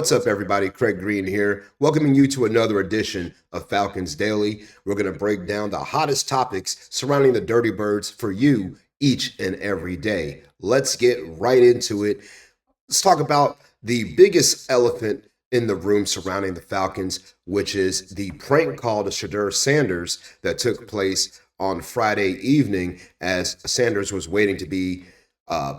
What's up, everybody? Craig Green here, welcoming you to another edition of Falcons Daily. We're going to break down the hottest topics surrounding the Dirty Birds for you each and every day. Let's get right into it. Let's talk about the biggest elephant in the room surrounding the Falcons, which is the prank call to Shedeur Sanders that took place on Friday evening as Sanders was waiting to be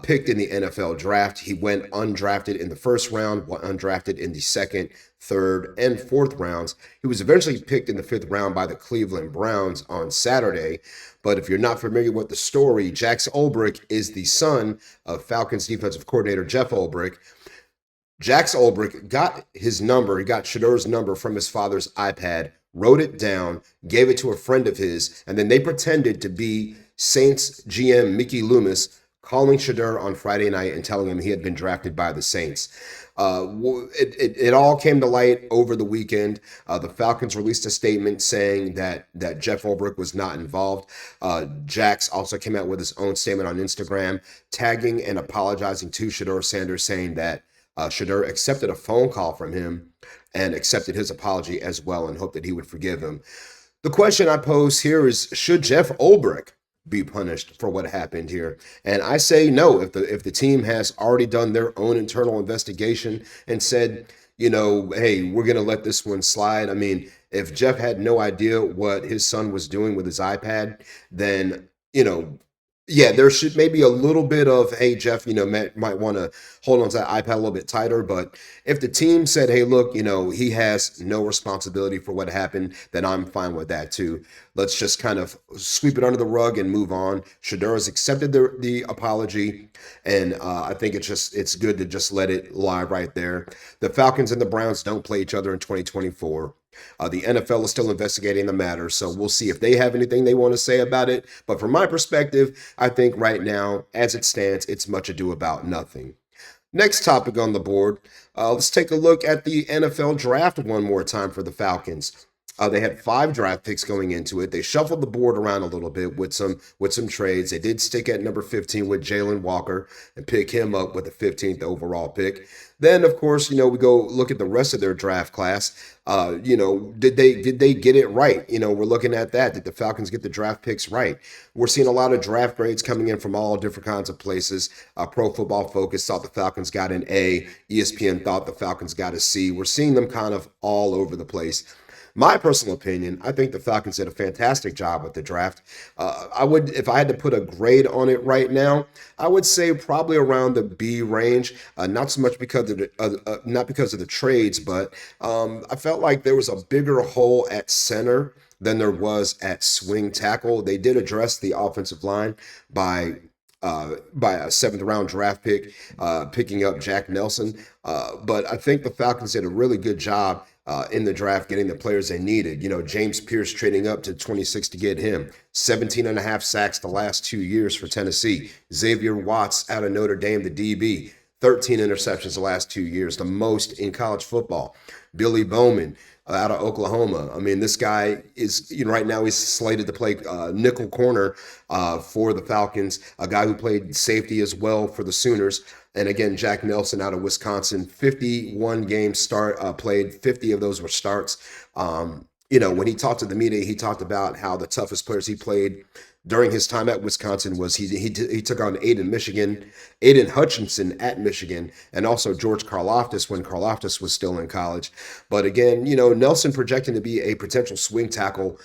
picked in the NFL draft. He went undrafted in the first round, went undrafted in the second, third, and fourth rounds. He was eventually picked in the fifth round by the Cleveland Browns on Saturday. But if you're not familiar with the story, Jax Olrich is the son of Falcons defensive coordinator Jeff Olrich. Jax Olrich got his number, he got Shedeur's number from his father's iPad, wrote it down, gave it to a friend of his, and then they pretended to be Saints GM Mickey Loomis calling Shedeur on Friday night and telling him he had been drafted by the Saints. It all came to light over the weekend. The Falcons released a statement saying that Jeff Olrich was not involved. Jax also came out with his own statement on Instagram, tagging and apologizing to Shedeur Sanders, saying that Shedeur accepted a phone call from him and accepted his apology as well and hoped that he would forgive him. The question I pose here is, should Jeff Olrich be punished for what happened here? And I say no. If the team has already done their own internal investigation and said, hey, we're going to let this one slide. I mean, if Jeff had no idea what his son was doing with his iPad, then, yeah, there should maybe a little bit of, hey, Jeff, might want to hold on to that iPad a little bit tighter. But if the team said, hey, look, he has no responsibility for what happened, then I'm fine with that too. Let's just kind of sweep it under the rug and move on. Shedeur has accepted the apology, and I think it's good to just let it lie right there. The Falcons and the Browns don't play each other in 2024. The NFL is still investigating the matter, so we'll see if they have anything they want to say about it. But from my perspective, I think right now, as it stands, it's much ado about nothing. Next topic on the board, let's take a look at the NFL draft one more time for the Falcons. They had 5 draft picks going into it. They shuffled the board around a little bit with some trades. They did stick at number 15 with Jalen Walker and pick him up with the 15th overall pick. Then, of course, we go look at the rest of their draft class. Did they get it right? We're looking at that. Did the Falcons get the draft picks right? We're seeing a lot of draft grades coming in from all different kinds of places. Pro Football Focus thought the Falcons got an A. ESPN thought the Falcons got a C. We're seeing them kind of all over the place. My personal opinion, I think the Falcons did a fantastic job with the draft. If I had to put a grade on it right now, I would say probably around the B range. Not so much because of not because of the trades, but I felt like there was a bigger hole at center than there was at swing tackle. They did address the offensive line by a seventh round draft pick, picking up Jack Nelson. But I think the Falcons did a really good job in the draft, getting the players they needed. James Pierce trading up to 26 to get him. 17 and a half sacks the last 2 years for Tennessee. Xavier Watts out of Notre Dame, the DB. 13 interceptions the last 2 years, the most in college football. Billy Bowman out of Oklahoma. I mean, this guy is, right now he's slated to play nickel corner for the Falcons, a guy who played safety as well for the Sooners. And again, Jack Nelson out of Wisconsin, 51 games played, 50 of those were starts. When he talked to the media, he talked about how the toughest players he played during his time at Wisconsin was he took on Aiden Hutchinson at Michigan, and also George Karlaftis when Karlaftis was still in college. But again, Nelson projecting to be a potential swing tackle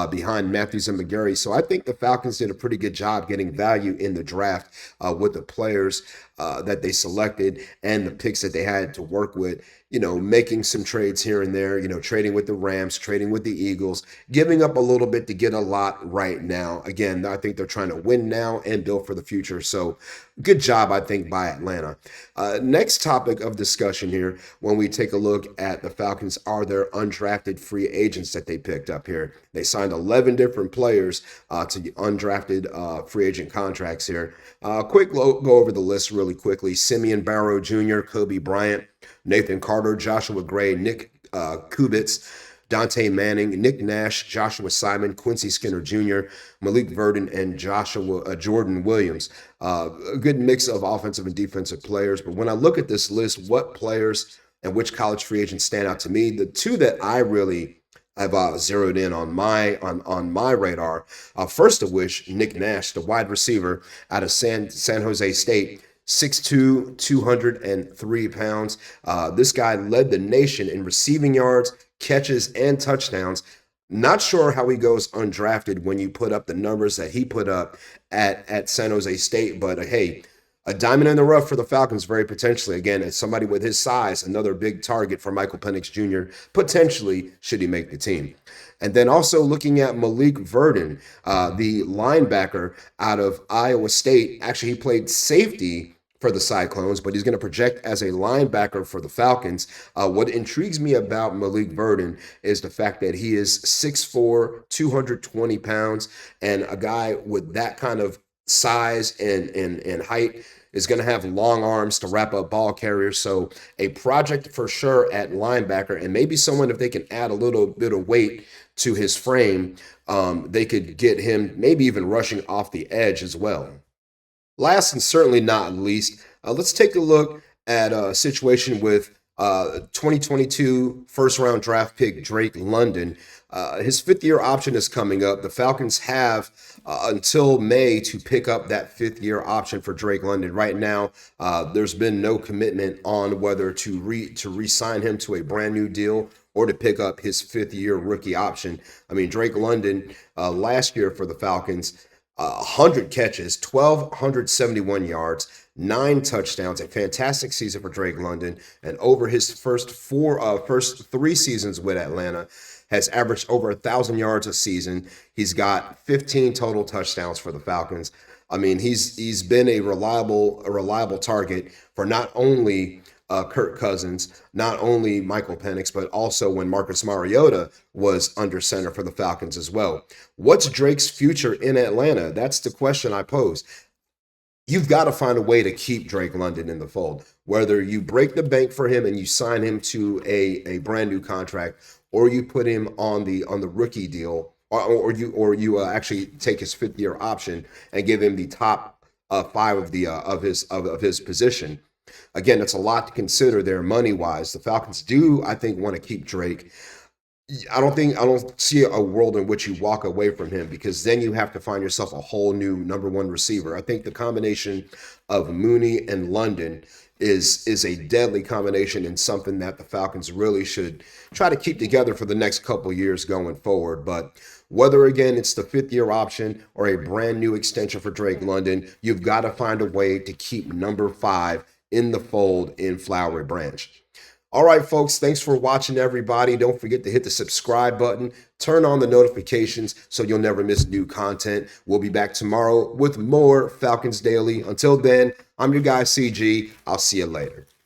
behind Matthews and McGarry. So I think the Falcons did a pretty good job getting value in the draft with the players that they selected and the picks that they had to work with. Making some trades here and there, trading with the Rams, trading with the Eagles, giving up a little bit to get a lot right now. Again, I think they're trying to win now and build for the future. So good job, I think, by Atlanta. Next topic of discussion here, when we take a look at the Falcons, are their undrafted free agents that they picked up here. They signed 11 different players to undrafted free agent contracts here. Quick go over the list really quickly. Simeon Barrow Jr., Kobe Bryant, Nathan Carter, Joshua Gray, Nick Kubitz, Dante Manning, Nick Nash, Joshua Simon, Quincy Skinner Jr., Malik Verdon, and Jordan Williams. A good mix of offensive and defensive players. But when I look at this list, what players and which college free agents stand out to me. The two that I really have zeroed in on my radar. First of which, Nick Nash, the wide receiver out of San Jose State. 6'2", 203 pounds. This guy led the nation in receiving yards, catches, and touchdowns. Not sure how he goes undrafted when you put up the numbers that he put up at San Jose State, but hey, a diamond in the rough for the Falcons, very potentially. Again, as somebody with his size, another big target for Michael Penix Jr., potentially, should he make the team. And then also looking at Malik Verdon, the linebacker out of Iowa State. Actually, he played safety for the Cyclones, but he's going to project as a linebacker for the Falcons. What intrigues me about Malik Verdon is the fact that he is 6'4", 220 pounds, and a guy with that kind of size and height is going to have long arms to wrap up ball carriers. So a project for sure at linebacker, and maybe someone, if they can add a little bit of weight to his frame, they could get him maybe even rushing off the edge as well. Last and certainly not least, let's take a look at a situation with 2022 first-round draft pick Drake London. His fifth-year option is coming up. The Falcons have until May to pick up that fifth-year option for Drake London. Right now, there's been no commitment on whether to re-sign him to a brand new deal or to pick up his fifth-year rookie option. I mean, Drake London last year for the Falcons, 100 catches, 1,271 yards, 9 touchdowns, a fantastic season for Drake London. And over his first three seasons with Atlanta, has averaged over 1,000 yards a season. He's got 15 total touchdowns for the Falcons. I mean, he's been a reliable target for not only Kirk Cousins, not only Michael Penix, but also when Marcus Mariota was under center for the Falcons as well. What's Drake's future in Atlanta? That's the question I pose. You've got to find a way to keep Drake London in the fold, whether you break the bank for him and you sign him to a brand new contract, or you put him on the rookie deal, or you actually take his fifth-year option and give him the top 5 of his position. Again, it's a lot to consider there money-wise. The Falcons do, I think, want to keep Drake. I don't see a world in which you walk away from him, because then you have to find yourself a whole new number one receiver. I think the combination of Mooney and London is a deadly combination, and something that the Falcons really should try to keep together for the next couple years going forward. But whether, again, it's the fifth-year option or a brand new extension for Drake London, you've got to find a way to keep number 5 in the fold in Flowery Branch. All right, folks, thanks for watching, everybody. Don't forget to hit the subscribe button, turn on the notifications so you'll never miss new content. We'll be back tomorrow with more Falcons Daily. Until then, I'm your guy, CG. I'll see you later.